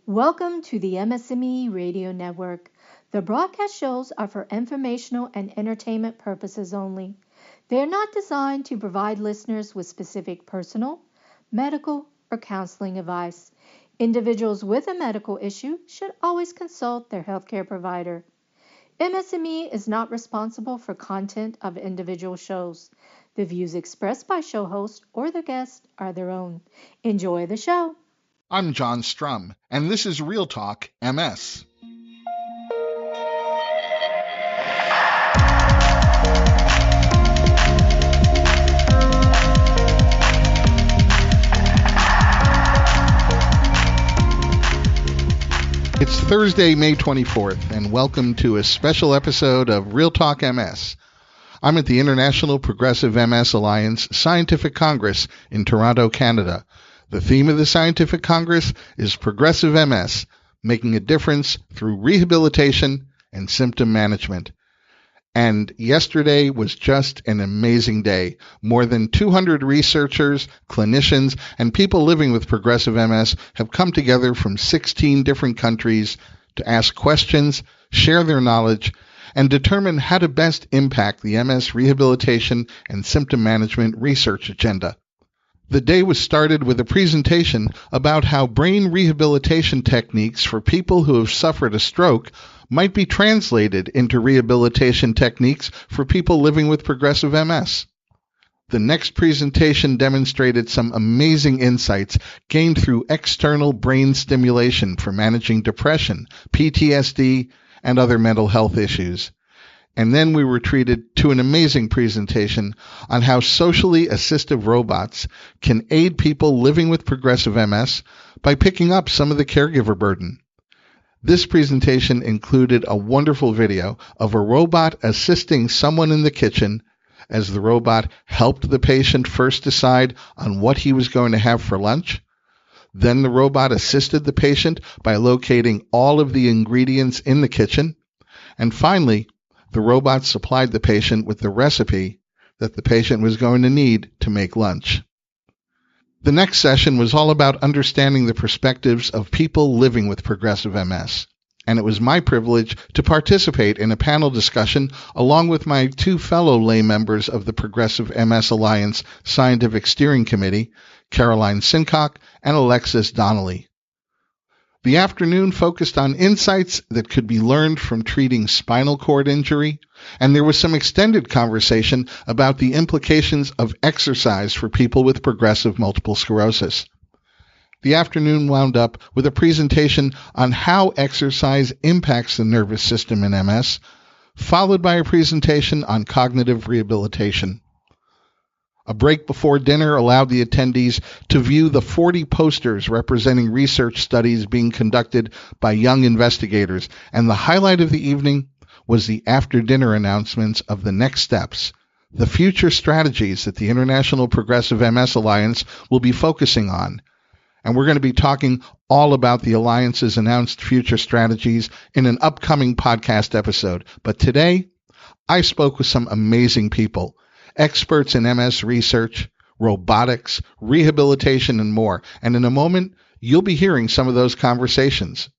Welcome to the MS&Me Radio Network. The broadcast shows are for informational and entertainment purposes only. They are not designed to provide listeners with specific personal, medical, or counseling advice. Individuals with a medical issue should always consult their healthcare provider. MS&Me is not responsible for content of individual shows. The views expressed by show host or the guest are their own. Enjoy the show. I'm John Strum, and this is RealTalk MS. It's Thursday, May 24th, and welcome to a special episode of RealTalk MS. I'm at the International Progressive MS Alliance Scientific Congress in Toronto, Canada. The theme of the Scientific Congress is Progressive MS, making a difference through rehabilitation and symptom management. And yesterday was just an amazing day. More than 200 researchers, clinicians, and people living with progressive MS have come together from 16 different countries to ask questions, share their knowledge, and determine how to best impact the MS rehabilitation and symptom management research agenda. The day was started with a presentation about how brain rehabilitation techniques for people who have suffered a stroke might be translated into rehabilitation techniques for people living with progressive MS. The next presentation demonstrated some amazing insights gained through external brain stimulation for managing depression, PTSD, and other mental health issues. And then we were treated to an amazing presentation on how socially assistive robots can aid people living with progressive MS by picking up some of the caregiver burden. This presentation included a wonderful video of a robot assisting someone in the kitchen as the robot helped the patient first decide on what he was going to have for lunch. Then the robot assisted the patient by locating all of the ingredients in the kitchen. And finally, the robot supplied the patient with the recipe that the patient was going to need to make lunch. The next session was all about understanding the perspectives of people living with progressive MS, and it was my privilege to participate in a panel discussion along with my two fellow lay members of the Progressive MS Alliance Scientific Steering Committee, Caroline Sincock and Alexis Donnelly. The afternoon focused on insights that could be learned from treating spinal cord injury, and there was some extended conversation about the implications of exercise for people with progressive multiple sclerosis. The afternoon wound up with a presentation on how exercise impacts the nervous system in MS, followed by a presentation on cognitive rehabilitation. A break before dinner allowed the attendees to view the 40 posters representing research studies being conducted by young investigators, and the highlight of the evening was the after-dinner announcements of the next steps, the future strategies that the International Progressive MS Alliance will be focusing on. And we're going to be talking all about the Alliance's announced future strategies in an upcoming podcast episode. But today, I spoke with some amazing people, experts in MS research, robotics, rehabilitation, and more. And in a moment, you'll be hearing some of those conversations.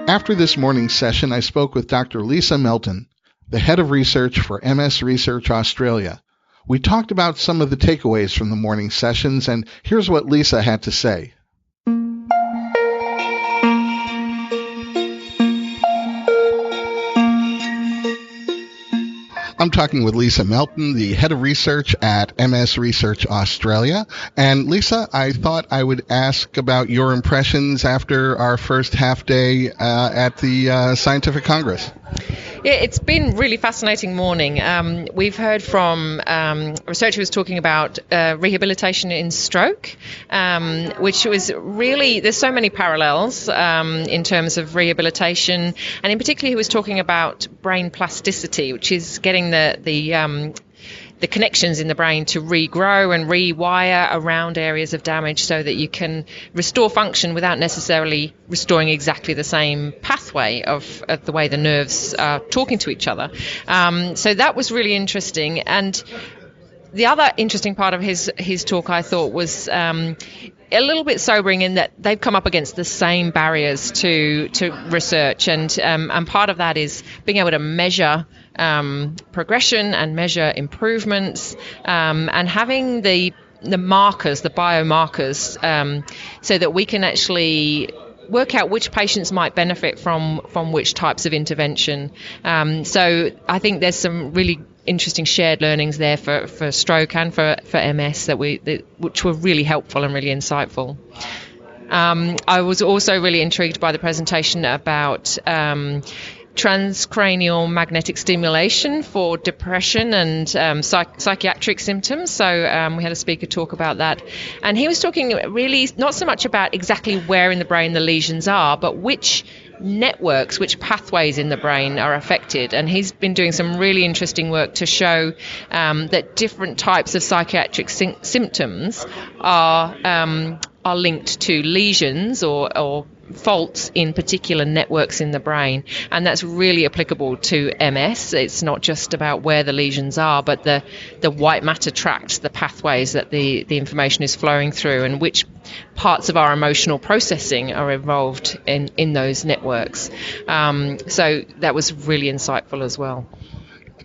After this morning's session, I spoke with Dr. Lisa Melton, the head of research for MS Research Australia. We talked about some of the takeaways from the morning sessions, and here's what Lisa had to say. I'm talking with Lisa Melton, the head of research at MS Research Australia. And Lisa, I thought I would ask about your impressions after our first half day at the Scientific Congress. Yeah, it's been really fascinating morning. We've heard from a researcher who was talking about rehabilitation in stroke, which was really, there's so many parallels in terms of rehabilitation, and in particular he was talking about brain plasticity, which is getting the the connections in the brain to regrow and rewire around areas of damage so that you can restore function without necessarily restoring exactly the same pathway of the way the nerves are talking to each other. So that was really interesting. And the other interesting part of his talk, I thought, was a little bit sobering in that they've come up against the same barriers to research, and part of that is being able to measure progression and measure improvements, and having the markers, the biomarkers, so that we can actually work out which patients might benefit from which types of intervention. So I think there's some really interesting shared learnings there for stroke and for MS which were really helpful and really insightful. I was also really intrigued by the presentation about transcranial magnetic stimulation for depression and psychiatric symptoms. So we had a speaker talk about that, and he was talking really not so much about exactly where in the brain the lesions are, but which networks, which pathways in the brain are affected. And he's been doing some really interesting work to show that different types of psychiatric symptoms are linked to lesions or faults in particular networks in the brain, and that's really applicable to MS. It's not just about where the lesions are, but the white matter tract, the pathways that the information is flowing through, and which parts of our emotional processing are involved in those networks. So that was really insightful as well.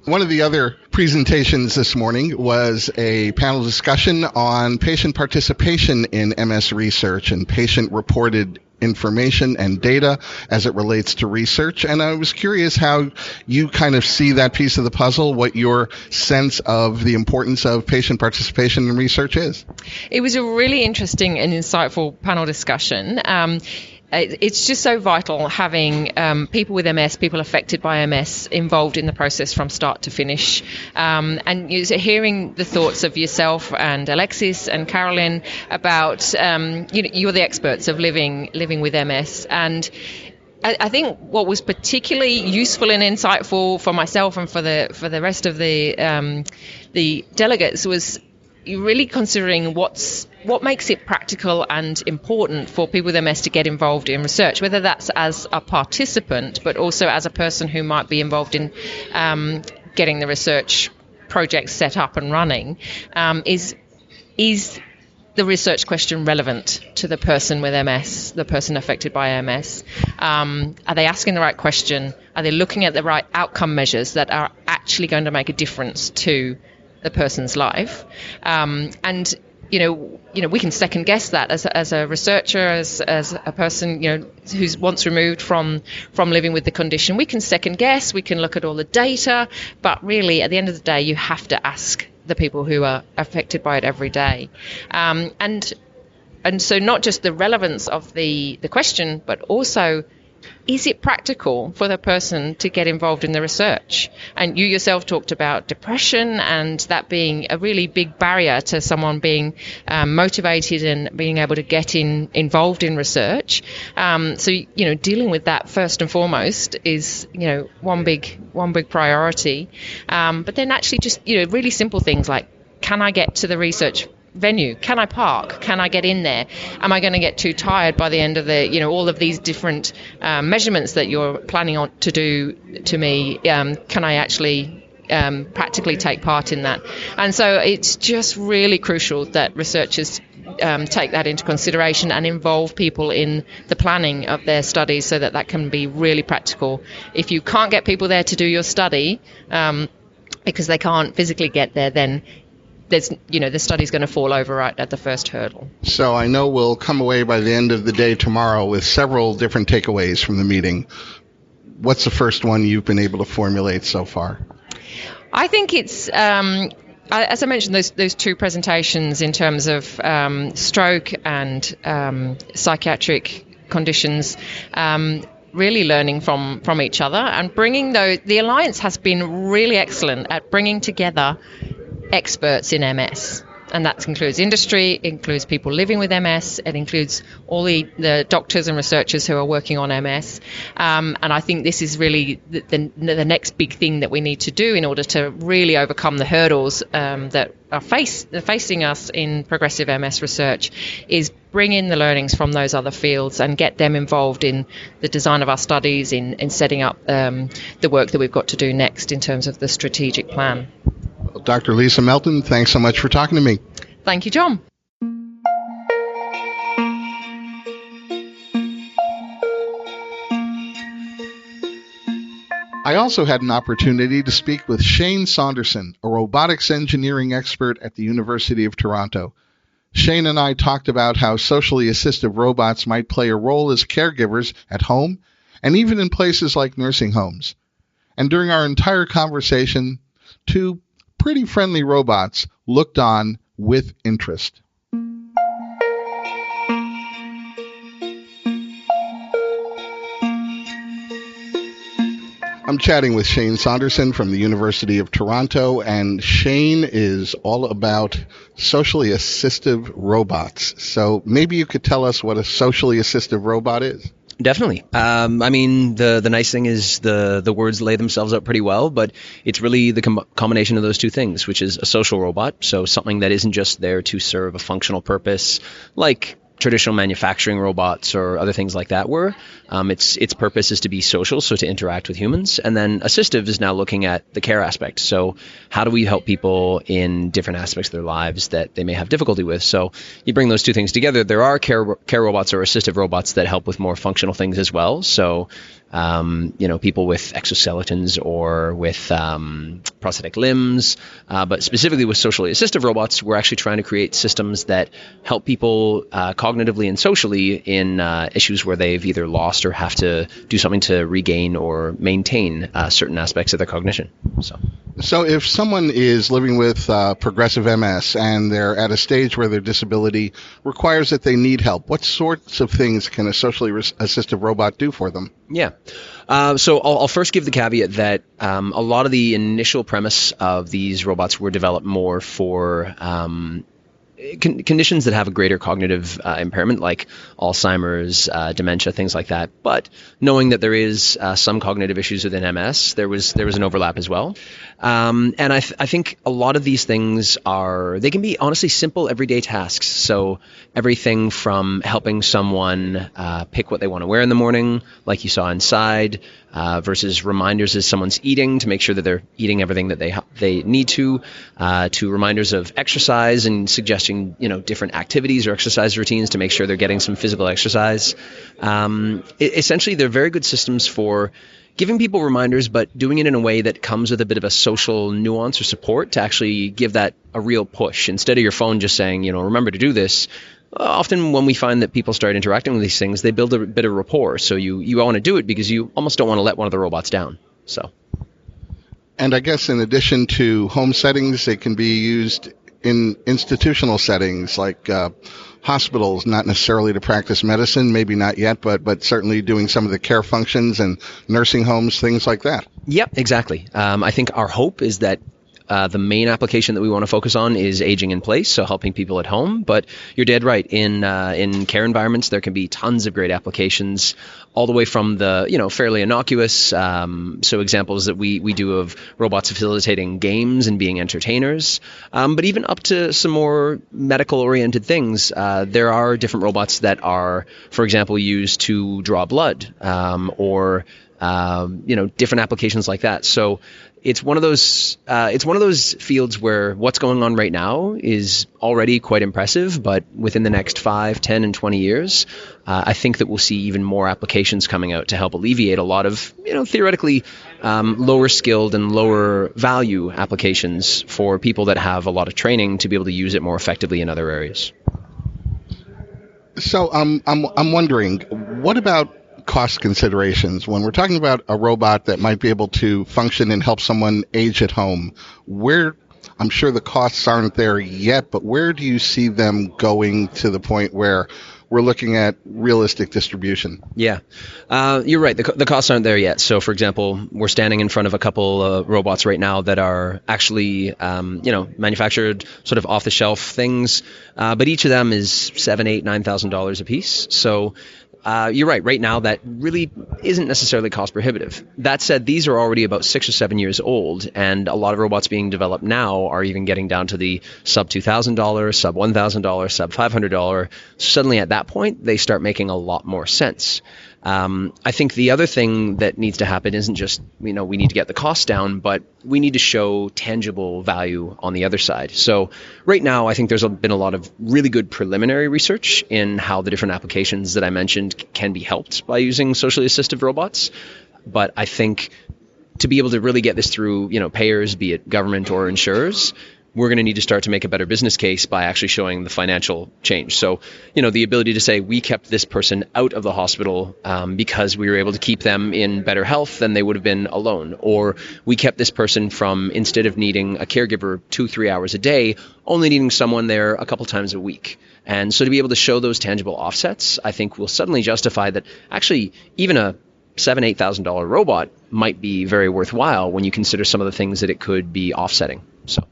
One of the other presentations this morning was a panel discussion on patient participation in MS research and patient-reported information and data as it relates to research. And I was curious how you kind of see that piece of the puzzle, what your sense of the importance of patient participation in research is. It was a really interesting and insightful panel discussion. It's just so vital having people with MS, people affected by MS, involved in the process from start to finish. And hearing the thoughts of yourself and Alexis and Carolyn about, you're the experts of living with MS. And I think what was particularly useful and insightful for myself and for the rest of the delegates was really considering what makes it practical and important for people with MS to get involved in research, whether that's as a participant, but also as a person who might be involved in getting the research project set up and running. Is the research question relevant to the person with MS, the person affected by MS? Are they asking the right question? Are they looking at the right outcome measures that are actually going to make a difference to the person's life? And we can second guess that as a researcher, as a person who's once removed from living with the condition. We can second guess, we can look at all the data, but really at the end of the day you have to ask the people who are affected by it every day. And so not just the relevance of the question, but also, is it practical for the person to get involved in the research? And you yourself talked about depression and that being a really big barrier to someone being motivated and being able to get involved in research. So dealing with that first and foremost is one big priority. But then actually just really simple things like, can I get to the research venue? Can I park? Can I get in there? Am I going to get too tired by the end of all of these different measurements that you're planning on to do to me? Can I actually practically take part in that? And so it's just really crucial that researchers take that into consideration and involve people in the planning of their studies so that can be really practical. If you can't get people there to do your study because they can't physically get there, then the study's going to fall over right at the first hurdle. So I know we'll come away by the end of the day tomorrow with several different takeaways from the meeting. What's the first one you've been able to formulate so far? I think it's, as I mentioned, those two presentations in terms of stroke and psychiatric conditions, really learning from each other and bringing the Alliance has been really excellent at bringing together experts in MS. and that includes industry, it includes people living with MS, it includes all the doctors and researchers who are working on MS. And I think this is really the next big thing that we need to do in order to really overcome the hurdles that are facing us in progressive MS research, is bring in the learnings from those other fields and get them involved in the design of our studies, in setting up the work that we've got to do next in terms of the strategic plan. Well, Dr. Lisa Melton, thanks so much for talking to me. Thank you, John. I also had an opportunity to speak with Shane Saunderson, a robotics engineering expert at the University of Toronto. Shane and I talked about how socially assistive robots might play a role as caregivers at home and even in places like nursing homes. And during our entire conversation, two pretty friendly robots looked on with interest. I'm chatting with Shane Saunderson from the University of Toronto, and Shane is all about socially assistive robots. So maybe you could tell us what a socially assistive robot is. Definitely. I mean, the nice thing is the words lay themselves out pretty well, but it's really the combination of those two things, which is a social robot, so something that isn't just there to serve a functional purpose, like traditional manufacturing robots or other things like that were. Its purpose is to be social, so to interact with humans. And then assistive is now looking at the care aspect. So how do we help people in different aspects of their lives that they may have difficulty with? So you bring those two things together. There are care robots or assistive robots that help with more functional things as well. So people with exoskeletons or with prosthetic limbs, but specifically with socially assistive robots, we're actually trying to create systems that help people cognitively and socially in issues where they've either lost or have to do something to regain or maintain certain aspects of their cognition. So if someone is living with progressive MS and they're at a stage where their disability requires that they need help, what sorts of things can a socially assistive robot do for them? Yeah. So I'll first give the caveat that a lot of the initial premise of these robots were developed more for conditions that have a greater cognitive impairment, like Alzheimer's, dementia, things like that. But knowing that there is some cognitive issues within MS, there was an overlap as well. And I think a lot of these things they can be honestly simple everyday tasks. So everything from helping someone pick what they want to wear in the morning, like you saw inside, versus reminders as someone's eating to make sure that they're eating everything that they need to reminders of exercise and suggesting different activities or exercise routines to make sure they're getting some physical exercise. Essentially, they're very good systems for giving people reminders, but doing it in a way that comes with a bit of a social nuance or support to actually give that a real push. Instead of your phone just saying, remember to do this, often when we find that people start interacting with these things, they build a bit of rapport. So you want to do it because you almost don't want to let one of the robots down. And I guess in addition to home settings, it can be used in institutional settings like hospitals, not necessarily to practice medicine, maybe not yet, but certainly doing some of the care functions and nursing homes, things like that. Yep, exactly. I think our hope is that the main application that we want to focus on is aging in place, so helping people at home. But you're dead right. In care environments, there can be tons of great applications, all the way from the fairly innocuous. So examples that we do of robots facilitating games and being entertainers, but even up to some more medical-oriented things. There are different robots that are, for example, used to draw blood, or different applications like that. So it's one of those fields where what's going on right now is already quite impressive, but within the next 5, 10, and 20 years, I think that we'll see even more applications coming out to help alleviate a lot of, theoretically lower skilled and lower value applications for people that have a lot of training to be able to use it more effectively in other areas. So I'm wondering, what about cost considerations when we're talking about a robot that might be able to function and help someone age at home? Where, I'm sure the costs aren't there yet, but where do you see them going to the point where we're looking at realistic distribution? Yeah, you're right. The costs aren't there yet. So, for example, we're standing in front of a couple robots right now that are actually, manufactured sort of off-the-shelf things, but each of them is $7,000, $8,000, $9,000 a piece. So. You're right. Right now, that really isn't necessarily cost prohibitive. That said, these are already about 6 or 7 years old, and a lot of robots being developed now are even getting down to the sub $2,000, sub $1,000, sub $500. Suddenly, at that point, they start making a lot more sense. I think the other thing that needs to happen isn't just, we need to get the cost down, but we need to show tangible value on the other side. So right now, I think there's been a lot of really good preliminary research in how the different applications that I mentioned can be helped by using socially assistive robots. But I think to be able to really get this through, payers, be it government or insurers, we're going to need to start to make a better business case by actually showing the financial change. So, the ability to say we kept this person out of the hospital because we were able to keep them in better health than they would have been alone. Or we kept this person from, instead of needing a caregiver 2-3 hours a day, only needing someone there a couple times a week. And so to be able to show those tangible offsets, I think will suddenly justify that actually even a $7,000, $8,000 robot might be very worthwhile when you consider some of the things that it could be offsetting. So.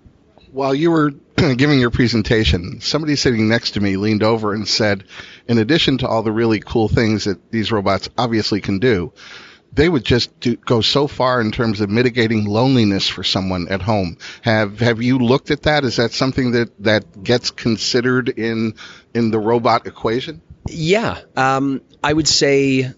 While you were giving your presentation, somebody sitting next to me leaned over and said, in addition to all the really cool things that these robots obviously can do, they would just go so far in terms of mitigating loneliness for someone at home. Have you looked at that? Is that something that gets considered in the robot equation? Yeah, I would say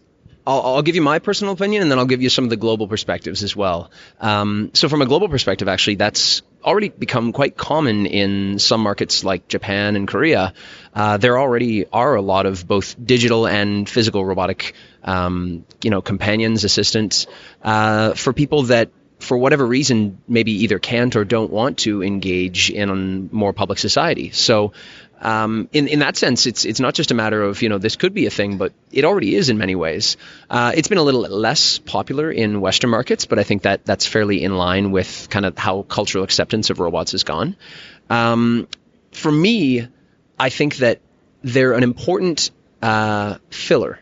I'll give you my personal opinion, and then I'll give you some of the global perspectives as well. So from a global perspective, actually, that's already become quite common in some markets like Japan and Korea. There already are a lot of both digital and physical robotic, companions, assistants, for people that, for whatever reason, maybe either can't or don't want to engage in more public society. So in that sense, it's not just a matter of, this could be a thing, but it already is in many ways. It's been a little less popular in Western markets, but I think that's fairly in line with kind of how cultural acceptance of robots has gone. For me, I think that they're an important filler,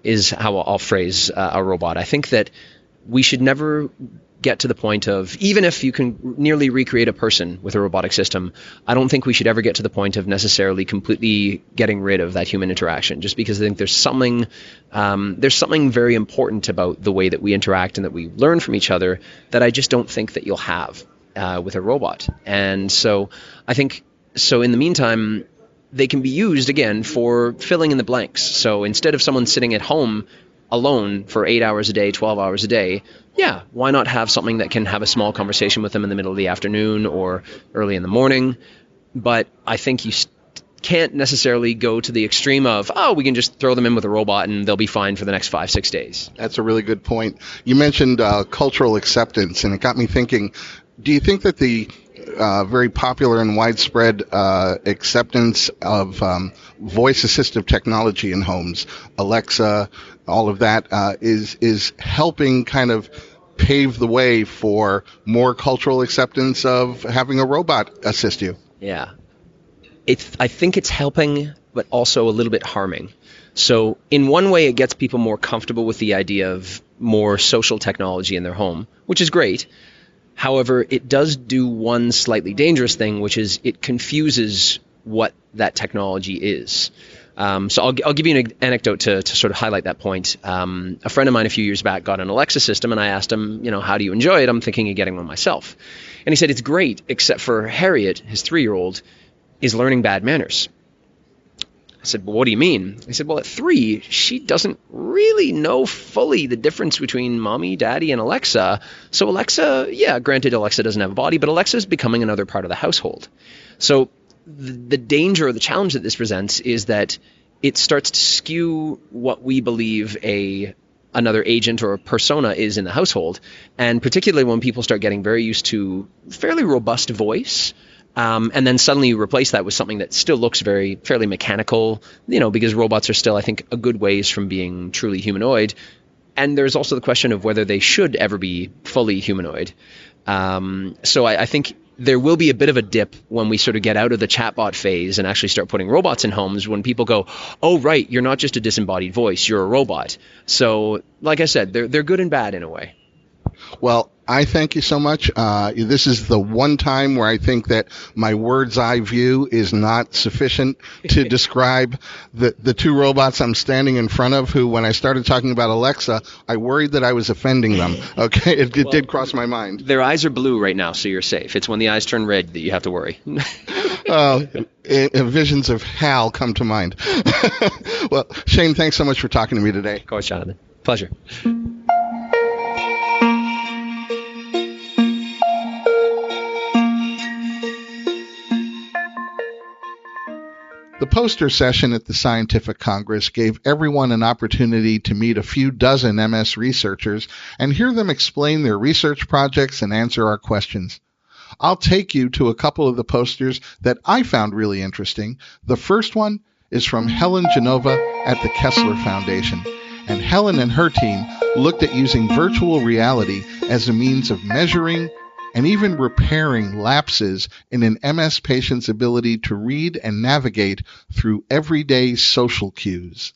is how I'll phrase a robot. I think that we should never get to the point of, even if you can nearly recreate a person with a robotic system, I don't think we should ever get to the point of necessarily completely getting rid of that human interaction, just because I think there's something very important about the way that we interact and that we learn from each other that I just don't think that you'll have with a robot. And so I think, in the meantime, they can be used, again, for filling in the blanks. So instead of someone sitting at home alone for 8 hours a day, 12 hours a day, yeah, why not have something that can have a small conversation with them in the middle of the afternoon or early in the morning? But I think you can't necessarily go to the extreme of, we can just throw them in with a robot and they'll be fine for the next 5-6 days. That's a really good point. You mentioned cultural acceptance, and it got me thinking, do you think that the very popular and widespread acceptance of voice assistive technology in homes, Alexa, all of that, is helping kind of pave the way for more cultural acceptance of having a robot assist you? Yeah. I think it's helping, but also a little bit harming. So in one way, it gets people more comfortable with the idea of more social technology in their home, which is great. However, it does do one slightly dangerous thing, which is it confuses what that technology is. So I'll give you an anecdote to sort of highlight that point. A friend of mine a few years back got an Alexa system, and I asked him, how do you enjoy it? I'm thinking of getting one myself. And he said, it's great, except for Harriet, his 3-year-old, is learning bad manners. I said, well, what do you mean? He said, well, at 3, she doesn't really know fully the difference between mommy, daddy, and Alexa. So Alexa, yeah, granted, Alexa doesn't have a body, but Alexa is becoming another part of the household. So the danger or the challenge that this presents is that it starts to skew what we believe another agent or a persona is in the household. And particularly when people start getting very used to fairly robust voice, and then suddenly you replace that with something that still looks fairly mechanical, because robots are still, I think, a good ways from being truly humanoid. And there's also the question of whether they should ever be fully humanoid. So I think there will be a bit of a dip when we sort of get out of the chatbot phase and actually start putting robots in homes, when people go, oh, right, you're not just a disembodied voice, you're a robot. So, like I said, they're good and bad in a way. Well, I thank you so much. This is the one time where I think that my bird's eye view is not sufficient to describe the two robots I'm standing in front of, who, when I started talking about Alexa, I worried that I was offending them. Okay, it did cross my mind. Their eyes are blue right now, so you're safe. It's when the eyes turn red that you have to worry. Visions of Hal come to mind. Well, Shane, thanks so much for talking to me today. Of course, Jonathan. Pleasure. The poster session at the Scientific Congress gave everyone an opportunity to meet a few dozen MS researchers and hear them explain their research projects and answer our questions. I'll take you to a couple of the posters that I found really interesting. The first one is from Helen Genova at the Kessler Foundation. And Helen and her team looked at using virtual reality as a means of measuring and even repairing lapses in an MS patient's ability to read and navigate through everyday social cues.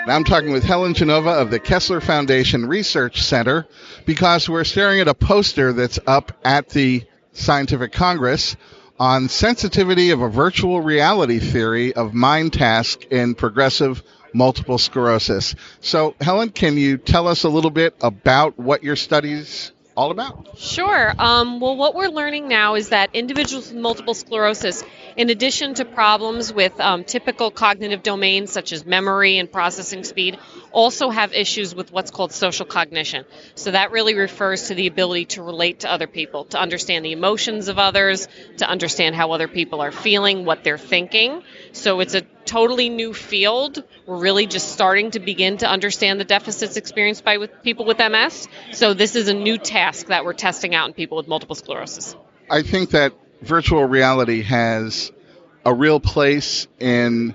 I'm talking with Helen Genova of the Kessler Foundation Research Center, because we're staring at a poster that's up at the Scientific Congress on sensitivity of a virtual reality theory of mind task in progressive multiple sclerosis. So, Helen, can you tell us a little bit about what your study's all about? Sure. Well, what we're learning now is that individuals with multiple sclerosis, in addition to problems with typical cognitive domains such as memory and processing speed, also have issues with what's called social cognition. So that really refers to the ability to relate to other people, to understand the emotions of others, to understand how other people are feeling, what they're thinking. So it's a totally new field. We're really just starting to begin to understand the deficits experienced by people with MS. So this is a new task that we're testing out in people with multiple sclerosis. I think that virtual reality has a real place in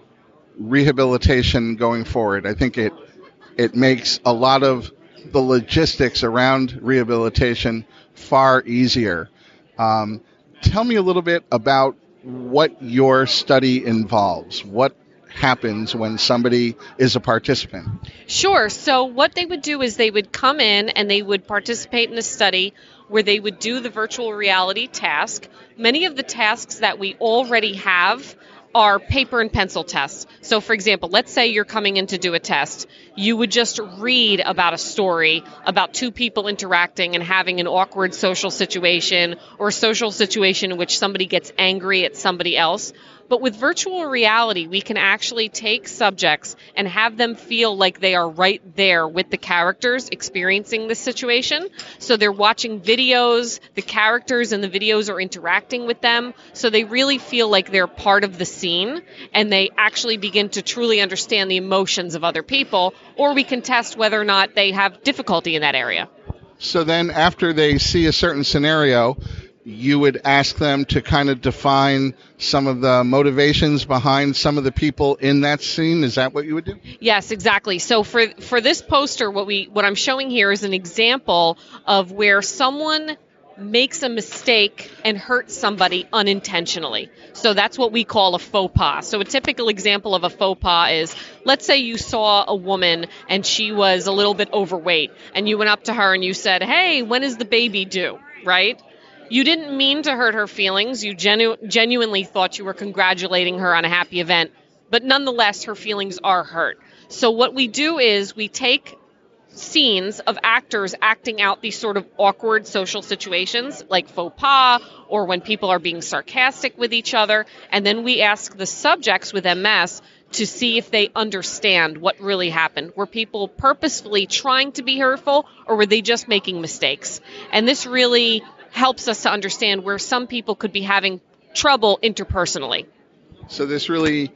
rehabilitation going forward. I think it makes a lot of the logistics around rehabilitation far easier. Tell me a little bit about what your study involves. What happens when somebody is a participant? Sure. So what they would do is they would come in and they would participate in a study where they would do the virtual reality task. Many of the tasks that we already have are paper and pencil tests. So for example, let's say you're coming in to do a test. You would just read about a story about two people interacting and having an awkward social situation, or a social situation in which somebody gets angry at somebody else. But with virtual reality, we can actually take subjects and have them feel like they are right there with the characters experiencing this situation. So they're watching videos, the characters in the videos are interacting with them, so they really feel like they're part of the scene, and they actually begin to truly understand the emotions of other people, or we can test whether or not they have difficulty in that area. So then after they see a certain scenario, you would ask them to kind of define some of the motivations behind some of the people in that scene. Is that what you would do? Yes, exactly. So for this poster, what I'm showing here is an example of where someone makes a mistake and hurts somebody unintentionally. So that's what we call a faux pas. So a typical example of a faux pas is, let's say you saw a woman and she was a little bit overweight, and you went up to her and you said, "Hey, when is the baby due?" Right? You didn't mean to hurt her feelings. You genuinely thought you were congratulating her on a happy event, but nonetheless, her feelings are hurt. So what we do is we take scenes of actors acting out these sort of awkward social situations, like faux pas, or when people are being sarcastic with each other, and then we ask the subjects with MS to see if they understand what really happened. Were people purposefully trying to be hurtful, or were they just making mistakes? And this really helps us to understand where some people could be having trouble interpersonally. So this really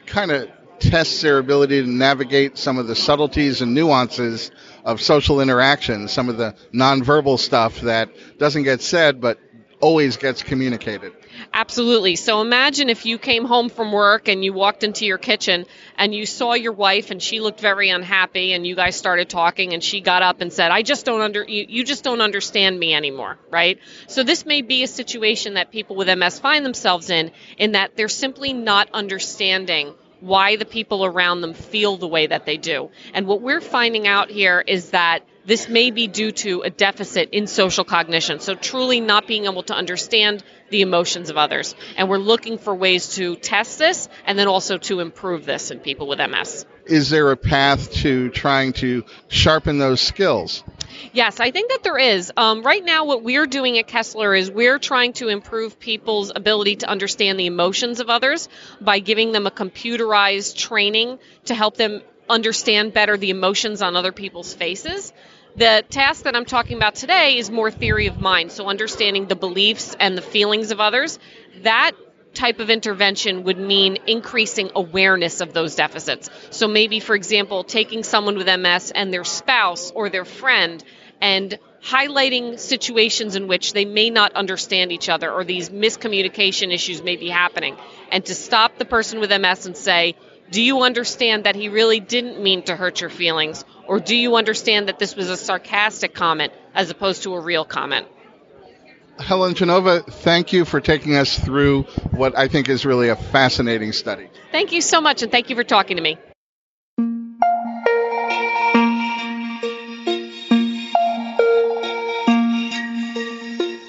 kind of tests their ability to navigate some of the subtleties and nuances of social interaction, some of the nonverbal stuff that doesn't get said but always gets communicated. Absolutely. So imagine if you came home from work and you walked into your kitchen and you saw your wife and she looked very unhappy and you guys started talking and she got up and said, "I just don't you just don't understand me anymore," right? So this may be a situation that people with MS find themselves in that they're simply not understanding why the people around them feel the way that they do. And what we're finding out here is that this may be due to a deficit in social cognition, so truly not being able to understand the emotions of others. And we're looking for ways to test this and then also to improve this in people with MS. Is there a path to trying to sharpen those skills? Yes, I think that there is. Right now, what we're doing at Kessler is we're trying to improve people's ability to understand the emotions of others by giving them a computerized training to help them understand better the emotions on other people's faces. The task that I'm talking about today is more theory of mind, so understanding the beliefs and the feelings of others. That type of intervention would mean increasing awareness of those deficits. So maybe, for example, taking someone with MS and their spouse or their friend and highlighting situations in which they may not understand each other or these miscommunication issues may be happening, and to stop the person with MS and say, "Do you understand that he really didn't mean to hurt your feelings? Or do you understand that this was a sarcastic comment as opposed to a real comment?" Helen Genova, thank you for taking us through what I think is really a fascinating study. Thank you so much, and thank you for talking to me.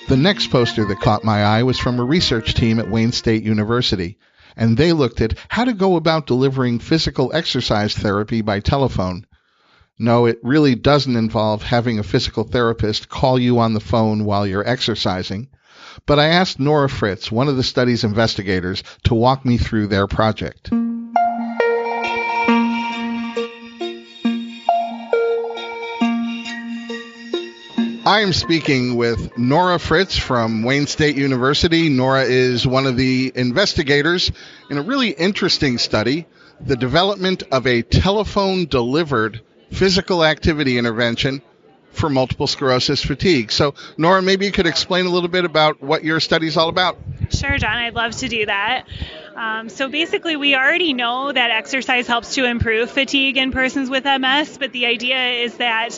The next poster that caught my eye was from a research team at Wayne State University, and they looked at how to go about delivering physical exercise therapy by telephone. No, it really doesn't involve having a physical therapist call you on the phone while you're exercising. But I asked Nora Fritz, one of the study's investigators, to walk me through their project. I am speaking with Nora Fritz from Wayne State University. Nora is one of the investigators in a really interesting study, the development of a telephone-delivered physical activity intervention for multiple sclerosis fatigue. So, Nora, maybe you could explain a little bit about what your study is all about. Sure, John, I'd love to do that. So basically, we already know that exercise helps to improve fatigue in persons with MS, but the idea is that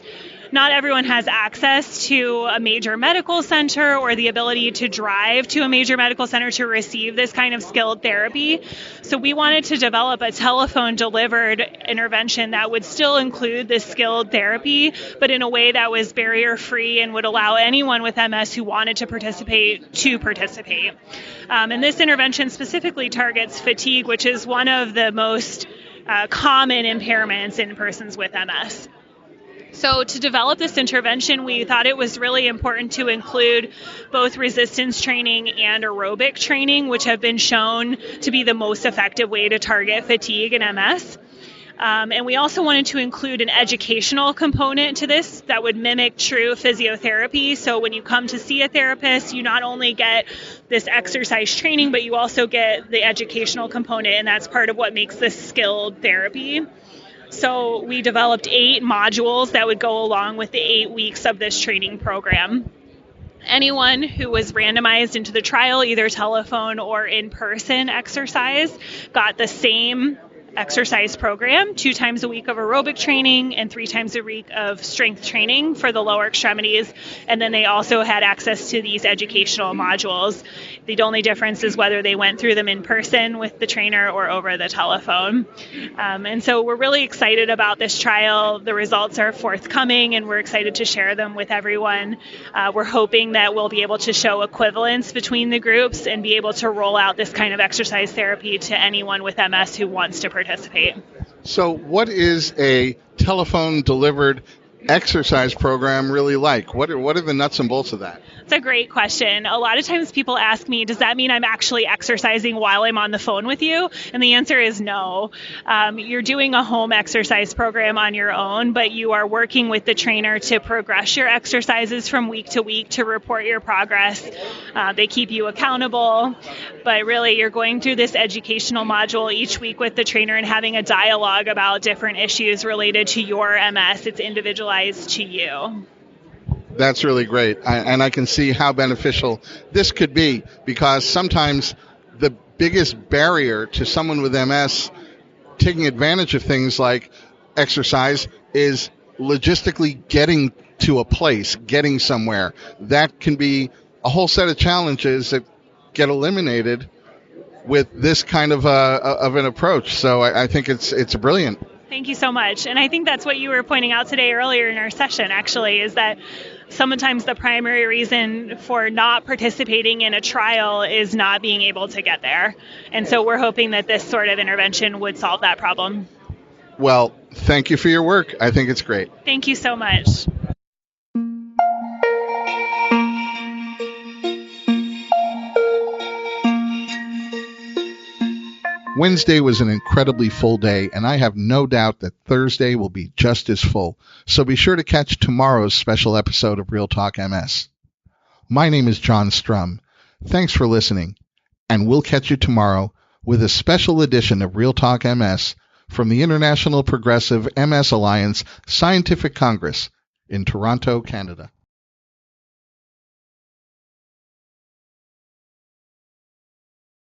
not everyone has access to a major medical center or the ability to drive to a major medical center to receive this kind of skilled therapy. So we wanted to develop a telephone-delivered intervention that would still include this skilled therapy, but in a way that was barrier-free and would allow anyone with MS who wanted to participate to participate. And this intervention specifically targets fatigue, which is one of the most common impairments in persons with MS. So to develop this intervention, we thought it was really important to include both resistance training and aerobic training, which have been shown to be the most effective way to target fatigue in MS. And we also wanted to include an educational component to this that would mimic true physiotherapy. So when you come to see a therapist, you not only get this exercise training, but you also get the educational component, and that's part of what makes this skilled therapy. So we developed 8 modules that would go along with the 8 weeks of this training program. Anyone who was randomized into the trial, either telephone or in-person exercise, got the same exercise program, 2 times a week of aerobic training and 3 times a week of strength training for the lower extremities. And then they also had access to these educational modules. The only difference is whether they went through them in person with the trainer or over the telephone. And so we're really excited about this trial. The results are forthcoming and we're excited to share them with everyone. We're hoping that we'll be able to show equivalence between the groups and be able to roll out this kind of exercise therapy to anyone with MS who wants to participate. So what is a telephone-delivered exercise program really like? What are the nuts and bolts of that? It's a great question. A lot of times people ask me, does that mean I'm actually exercising while I'm on the phone with you? And the answer is no. You're doing a home exercise program on your own, but you are working with the trainer to progress your exercises from week to week to report your progress. They keep you accountable, but really you're going through this educational module each week with the trainer and having a dialogue about different issues related to your MS. It's individualized to you. That's really great. And I can see how beneficial this could be, because sometimes the biggest barrier to someone with MS taking advantage of things like exercise is logistically getting to a place, getting somewhere. That can be a whole set of challenges that get eliminated with this kind of an approach. So I think it's brilliant. Thank you so much. And I think that's what you were pointing out today earlier in our session, actually, is that sometimes the primary reason for not participating in a trial is not being able to get there. And so we're hoping that this sort of intervention would solve that problem. Well, thank you for your work. I think it's great. Thank you so much. Wednesday was an incredibly full day, and I have no doubt that Thursday will be just as full. So be sure to catch tomorrow's special episode of Real Talk MS. My name is John Strum. Thanks for listening, and we'll catch you tomorrow with a special edition of Real Talk MS from the International Progressive MS Alliance Scientific Congress in Toronto, Canada.